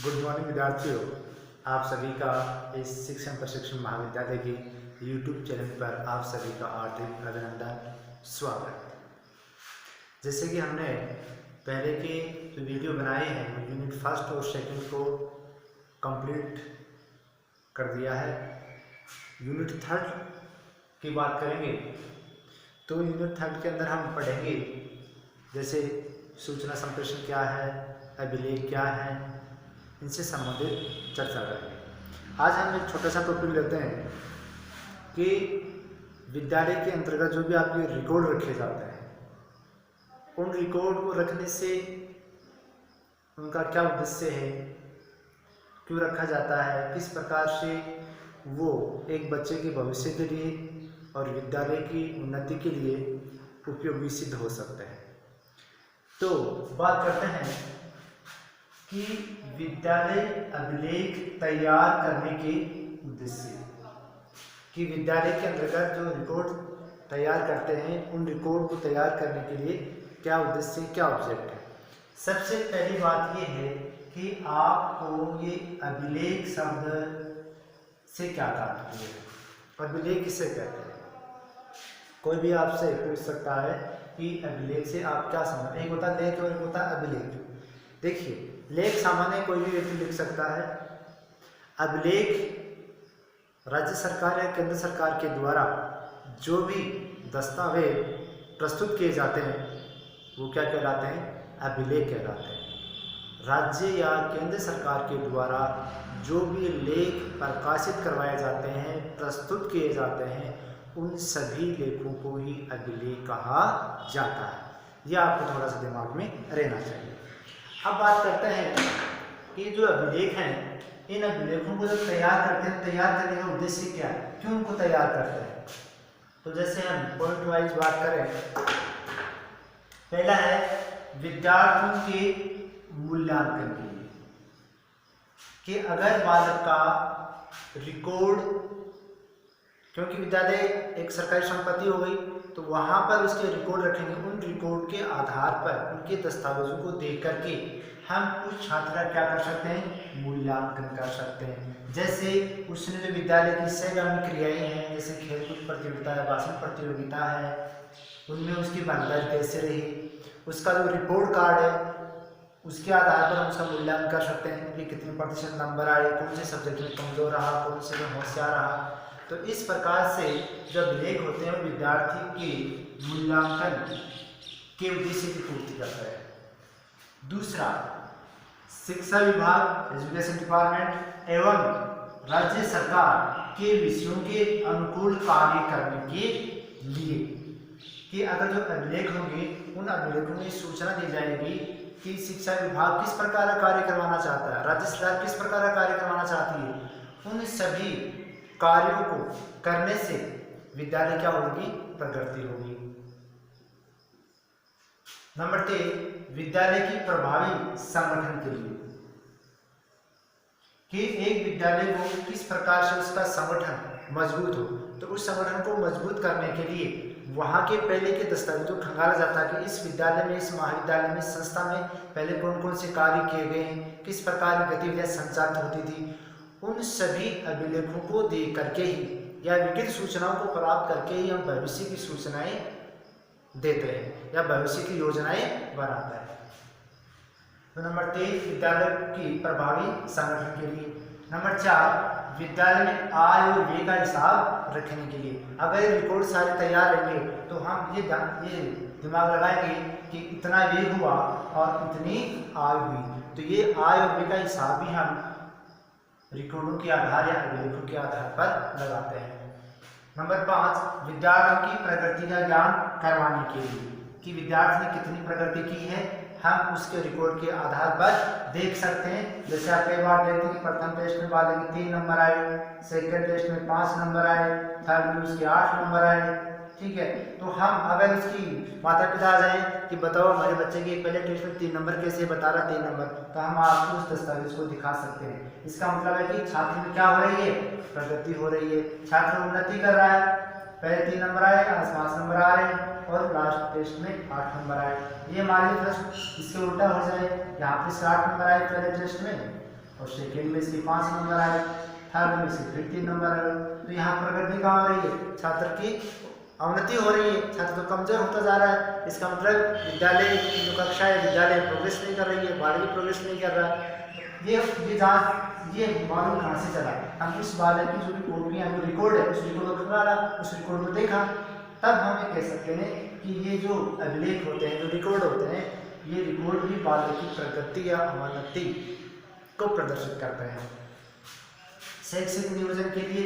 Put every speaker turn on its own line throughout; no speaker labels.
Good morning विद्यार्थियों, आप सभी का इस शिक्षण प्रशिक्षण महाविद्यालय के यूट्यूब चैनल पर आप सभी का हार्दिक अभिनंदन, स्वागत। जैसे कि हमने पहले के जो वीडियो बनाए हैं यूनिट फर्स्ट और सेकंड को कंप्लीट कर दिया है। यूनिट थर्ड की बात करेंगे तो यूनिट थर्ड के अंदर हम पढ़ेंगे जैसे सूचना संप्रेषण क्या है, अभिलेख क्या है, इनसे संबंधित चर्चा करेंगे। आज हम एक छोटा सा टॉपिक लेते हैं कि विद्यालय के अंतर्गत जो भी आपके रिकॉर्ड रखे जाते हैं, उन रिकॉर्ड को रखने से उनका क्या उद्देश्य है, क्यों रखा जाता है, किस प्रकार से वो एक बच्चे के भविष्य के लिए और विद्यालय की उन्नति के लिए उपयोगी सिद्ध हो सकते हैं। तो बात करते हैं कि विद्यालय अभिलेख तैयार करने के उद्देश्य, कि विद्यालय के अंतर्गत जो रिकॉर्ड तैयार करते हैं उन रिकॉर्ड को तैयार करने के लिए क्या उद्देश्य, क्या ऑब्जेक्ट है। सबसे पहली बात ये है कि आपको ये अभिलेख शब्द से क्या तात्पर्य है, अभिलेख किसे कहते हैं। कोई भी आपसे पूछ सकता है कि अभिलेख से आप क्या समझ, एक होता है लेख और एक होता है अभिलेख। देखिए, लेख सामान्य कोई भी व्यक्ति लिख सकता है। अभिलेख राज्य सरकार या केंद्र सरकार के द्वारा जो भी दस्तावेज प्रस्तुत किए जाते हैं वो क्या कहलाते हैं, अभिलेख कहलाते हैं। राज्य या केंद्र सरकार के द्वारा जो भी लेख प्रकाशित करवाए जाते हैं, प्रस्तुत किए जाते हैं, उन सभी लेखों को ही अभिलेख कहा जाता है। यह आपको थोड़ा सा दिमाग में रहना चाहिए। अब बात करते हैं कि जो अभिलेख हैं, इन अभिलेखों को जब तैयार करते हैं, तैयार करने का उद्देश्य क्या है, क्यों उनको तैयार करते हैं। तो जैसे हम पॉइंट वाइज बात करें, पहला है विद्यार्थियों के मूल्यांकन के लिए, कि अगर बालक का रिकॉर्ड, क्योंकि विद्यालय एक सरकारी संपत्ति हो गई तो वहाँ पर उसके रिकॉर्ड रखेंगे। उन रिकॉर्ड के आधार पर उनके दस्तावेजों को देख करके हम उस छात्र का क्या कर सकते हैं, मूल्यांकन कर सकते हैं। जैसे उसने जो विद्यालय की सहगामी क्रियाएं हैं, जैसे खेलकूद प्रतियोगिता है, भाषण प्रतियोगिता है, उनमें उसकी भागीदारी कैसे रही, उसका जो रिपोर्ट कार्ड है उसके आधार पर हम उसका मूल्यांकन कर सकते हैं कि कितने प्रतिशत नंबर आए, कौन से सब्जेक्ट में कमजोर रहा, कौन से में होशियार रहा। तो इस प्रकार से जो अभिलेख होते हैं विद्यार्थी के मूल्यांकन के उद्देश्य की पूर्ति करता है। दूसरा, शिक्षा विभाग, एजुकेशन डिपार्टमेंट एवं राज्य सरकार के विषयों के अनुकूल कार्य करने के लिए, कि अगर जो अभिलेख होंगे उन अभिलेखों में सूचना दी जाएगी कि शिक्षा विभाग किस प्रकार का कार्य करवाना चाहता है, राज्य सरकार किस प्रकार का कार्य करवाना चाहती है, उन सभी कार्यों को करने से विद्यालय क्या होगी, प्रगति होगी। नंबर 3, विद्यालय की प्रभावी संगठन के लिए, कि एक विद्यालय को किस प्रकार से उसका संगठन मजबूत हो, तो उस संगठन को मजबूत करने के लिए वहाँ के पहले के दस्तावेजों को खंगाला जाता है कि इस विद्यालय में, इस महाविद्यालय में, संस्था में पहले कौन कौन से कार्य किए गए हैं, किस प्रकार की गतिविधियां संचालित होती थी। उन सभी अभिलेखों को देख करके ही या विकित सूचनाओं को प्राप्त करके ही हम भविष्य की सूचनाएं देते हैं या भविष्य की योजनाएं बनाते हैं। तो नंबर 3, विद्यालय की प्रभावी संगठन के लिए। नंबर 4, विद्यालय में आय और व्यय का हिसाब रखने के लिए। अगर ये रिकॉर्ड सारे तैयार रहेंगे तो हम ये दिमाग लगाएंगे कि इतना व्यय हुआ और इतनी आय हुई, तो ये आय और व्यय का हिसाब भी हम रिकॉर्डों के आधार या अभिलेखों के आधार पर लगाते हैं। नंबर 5, विद्यार्थियों की प्रगति का ज्ञान करवाने के लिए, कि विद्यार्थी ने कितनी प्रगति की है हम उसके रिकॉर्ड के आधार पर देख सकते हैं। जैसे आप कई बार देखते हैं कि प्रथम टेस्ट में बालक के 3 नंबर आए, सेकंड टेस्ट में 5 नंबर आए, थर्ड में उसके 8 नंबर आए, ठीक है। तो हम अगर उसकी माता पिता आ जाए कि बताओ हमारे बच्चे के पहले टेस्ट में 3 नंबर कैसे बता रहा 3 नंबर, तो हम आपको उस दस्तावेज को दिखा सकते हैं। इसका मतलब है कि छात्र में क्या हो रही है, प्रगति हो रही है, छात्र उन्नति कर रहा है। पहले 3 नंबर आए, आज 5 नंबर आ रहे हैं और लास्ट टेस्ट में 8 नंबर आए। ये मान लीजिए इसके उल्टा हो जाए, यहाँ पे 60 नंबर आए पहले टेस्ट में और सेकेंड में इसके 5 नंबर आए, थर्ड में इसके फिर 3 नंबर आए। तो यहाँ प्रगति कहाँ हो रही है, छात्र की अवनति हो रही है, छात्र तो कमजोर होता जा रहा है। इसका मतलब विद्यालय की जो कक्षा है, विद्यालय प्रोग्रेस नहीं कर रही है, बालक प्रोग्रेस नहीं कर रहा है। ये जांच ये मालूम कहाँ से चला, हम उस बालक की जो भी कॉपियाँ जो रिकॉर्ड है उस रिकॉर्ड को खंगाला, उस रिकॉर्ड को देखा, तब हम ये कह सकते हैं कि ये जो अभिलेख होते हैं, जो रिकॉर्ड होते हैं, ये रिकॉर्ड भी बालक की प्रगति या अवनति को प्रदर्शित करते हैं। शैक्षिक नियोजन के लिए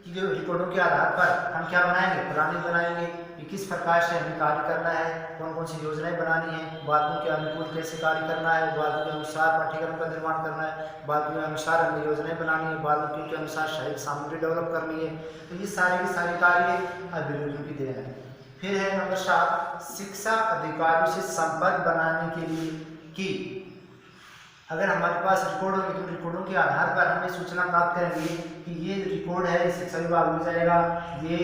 कि जो रिकॉर्डों के आधार पर हम क्या बनाएंगे, प्लानिंग बनाएंगे कि किस प्रकार से हमें कार्य करना है, कौन कौन सी योजनाएं बनानी है, बालकों के अनुकूल कैसे कार्य करना है, बालकों के अनुसार पाठ्यक्रम का निर्माण करना है, बालकों के अनुसार हमें योजनाएं बनानी है, बालकों के अनुसार शारीरिक सामग्री डेवलप करनी है। तो ये सारे के सारे कार्य अभिलेखों की देन है। फिर है नंबर 7, शिक्षा अधिकारियों से संपर्क बनाने के लिए कि अगर हमारे पास रिकॉर्ड होंगे तो रिकॉर्डों के आधार पर हमें सूचना प्राप्त करेंगे कि ये रिकॉर्ड है, शिक्षा विभाग में जाएगा, ये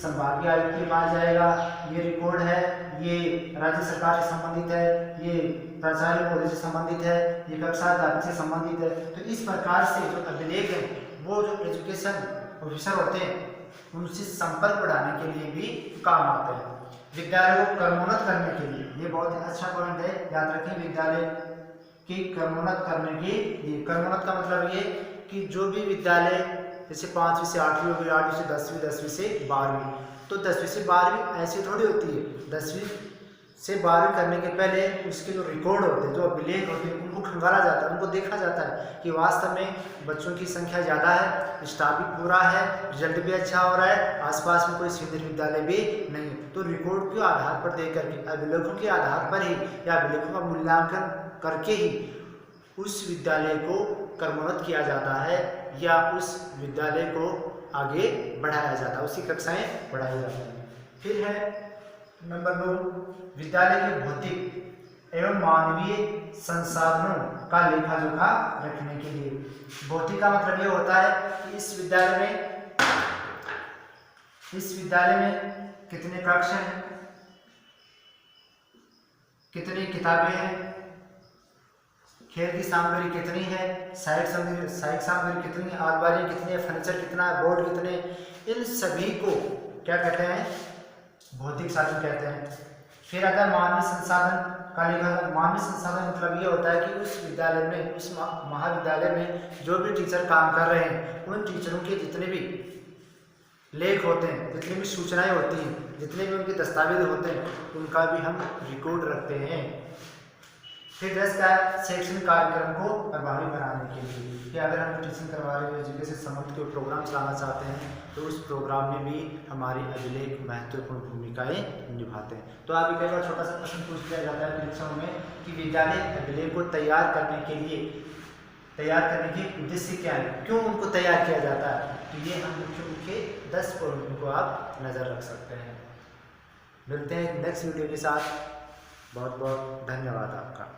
संभागीय आयुक्त के पास जाएगा, ये रिकॉर्ड है, ये राज्य सरकार से संबंधित है, ये प्राचार्य महोदय से संबंधित है, ये कक्षा अध्यक्ष से संबंधित है। तो इस प्रकार से जो अभिलेख है वो जो एजुकेशन ऑफिसर होते हैं उनसे संपर्क बढ़ाने के लिए भी काम आते हैं। विद्यालय को क्रमोन्नत करने के लिए, ये बहुत ही अच्छा पॉइंट है, याद रखें, विद्यालय की क्रमोन्नत करने के लिए, क्रमोन्नत का मतलब ये कि जो भी विद्यालय जैसे 5वीं से 8वीं हो गई, 8वीं से 10वीं, 10वीं से 12वीं, तो 10वीं से 12वीं ऐसी थोड़ी होती है। 10वीं से 12वीं करने के पहले उसके जो रिकॉर्ड होते हैं, जो अभिलेख होते हैं, उनको खंगाला जाता है, उनको देखा जाता है कि वास्तव में बच्चों की संख्या ज़्यादा है, स्टाफ भी पूरा है, रिजल्ट भी अच्छा हो रहा है, आसपास में कोई सीनियर विद्यालय भी नहीं। तो रिकॉर्ड के आधार पर देख करके, अभिलेखों के आधार पर ही या अभिलेखों का मूल्यांकन करके ही उस विद्यालय को क्रमोन्नत किया जाता है या उस विद्यालय को आगे बढ़ाया जाता है, उसकी कक्षाएं बढ़ाई जाती हैं। फिर है नंबर 2, विद्यालय के भौतिक एवं मानवीय संसाधनों का लेखा जोखा रखने के लिए। भौतिक का मतलब ये होता है कि इस विद्यालय में कितने कक्ष हैं, कितनी किताबें हैं, खेल की सामग्री कितनी है, सहायक सामग्री कितनी है, अलमारी कितनी है, फर्नीचर कितना है, बोर्ड कितने, इन सभी को क्या कहते हैं, भौतिक साधन कहते हैं। फिर अगर मानवीय संसाधन का लेखा, मानवीय संसाधन मतलब ये होता है कि उस विद्यालय में, उस महाविद्यालय में जो भी टीचर काम कर रहे हैं, उन टीचरों के जितने भी लेख होते हैं, जितनी भी सूचनाएं होती हैं, जितने भी उनके दस्तावेज होते हैं, उनका भी हम रिकॉर्ड रखते हैं। फिर 10 का शैक्षणिक कार्यक्रम को प्रभावी बनाने के लिए कि अगर हम ट्यूशन करवा रहे हैं, एजुकेशन संबंधित कोई प्रोग्राम चलाना चाहते हैं, तो उस प्रोग्राम में भी हमारी अभिलेख महत्वपूर्ण भूमिकाएं निभाते हैं। तो अभी कई बार छोटा सा प्रश्न पूछ लिया जाता है परीक्षाओं में कि विद्यालय अभिलेख को तैयार करने के उद्देश्य क्या है, क्यों उनको तैयार किया जाता है। तो ये हम मुख्य 10 पॉइंटों को आप नज़र रख सकते हैं। मिलते हैं नेक्स्ट वीडियो के साथ। बहुत बहुत धन्यवाद आपका।